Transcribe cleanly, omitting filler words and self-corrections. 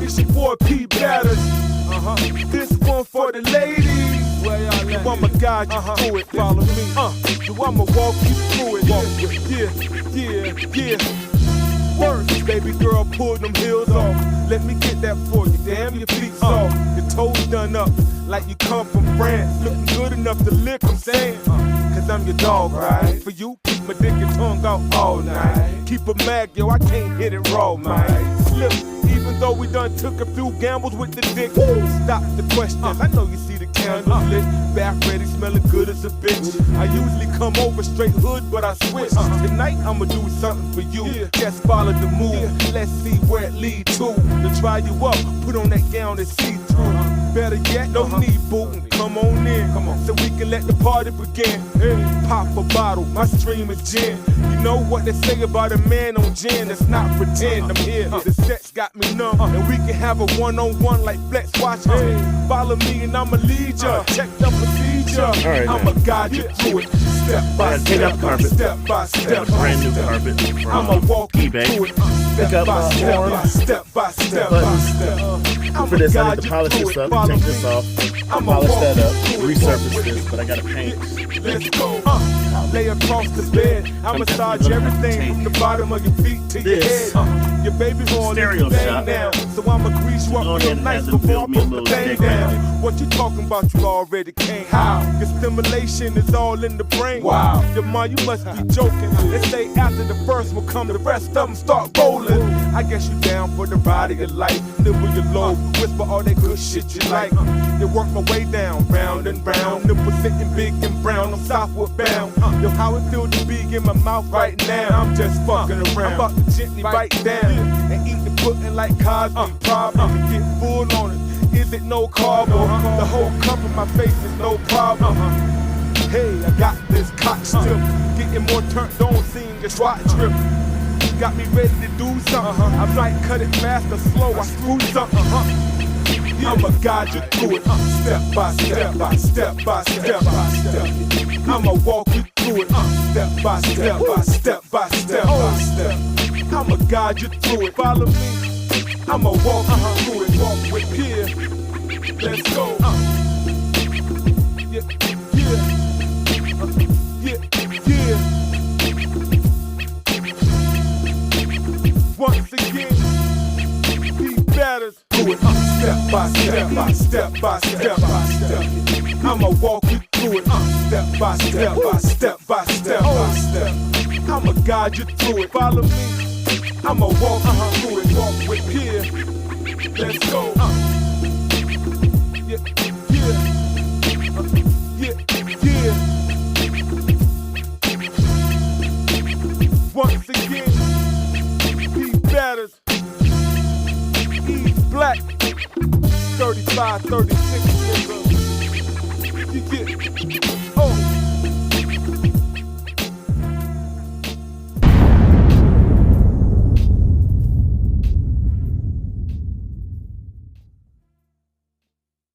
It's your boy P Batters. This one for the ladies. So I'ma guide you through it. Follow me. So I'ma walk you through it. Yeah. First, baby girl, pull them heels off. Let me get that for you. Damn, your feet soft. Your toes done up like you come from France. Looking good enough to lick them sand. Cause I'm your dog, right? For you, keep my dick and tongue out all night. Keep a mag, yo, I can't hit it raw, man. Slip, even though we done took a few gambles with the dick. Stop the questions, I know you see the candles lit. Back ready, smelling good as a bitch. I usually come over straight hood, but I switch. Tonight, I'ma do something for you. Just follow the move, let's see where it leads to. To try you up, put on that gown and see through. Better yet, no need bootin', come on in, so we can let the party begin. Pop a bottle, my stream is gin. You know what they say about a man on gin, that's not pretend. I'm here, the sex got me numb, and we can have a one-on-one like Flex watching. Follow me and I'ma lead ya, check the procedure. Right, I'ma guide you through it, step by step, step by step. Brand new carpet from I'ma walk you eBay. through it, Pick up step by step. For this, I need to polish this up, take this off, polish that up, resurface this, but I gotta paint. Let's go. Lay across the bed. I massage everything from the bottom of your feet to your head. Your baby born everything now, so I'ma grease you up real nice before I put the thing down. What you talking about? You already can't. How? Your stimulation is all in the brain. Wow. Your mind, you must be joking. They say after the first will come, the rest of them start rolling. I guess you down for the ride of your life. Nibble your low, whisper all that good shit you like. You work my way down, round and round. Nipple sitting big and brown, I'm southward bound. Yo, how it feel to be in my mouth right now? I'm just fucking around. I'm about to gently bite down and eat the pudding like Cosby. Problem to get full on it. Is it no carb? The whole cup in my face is no problem. Hey, I got this cock still getting more turned on, seeing the SWAT trip. Got me ready to do something. I might cut it fast or slow. I screw something. I'ma guide you through it, step by step, step by step. I'ma walk you through it, step by step, step by step. I'ma guide you through it. Follow me. I'ma walk you through it. Walk with here. Let's go. Yeah. Once again, these batters do it step by step, step by step. I'ma walk you through it step by step, step by step. I'ma guide you through it. Follow me. I'ma walk you through it. Walk with here. Let's go. Yeah. Once again. Batters, he's black, 35, 36, nigga. You get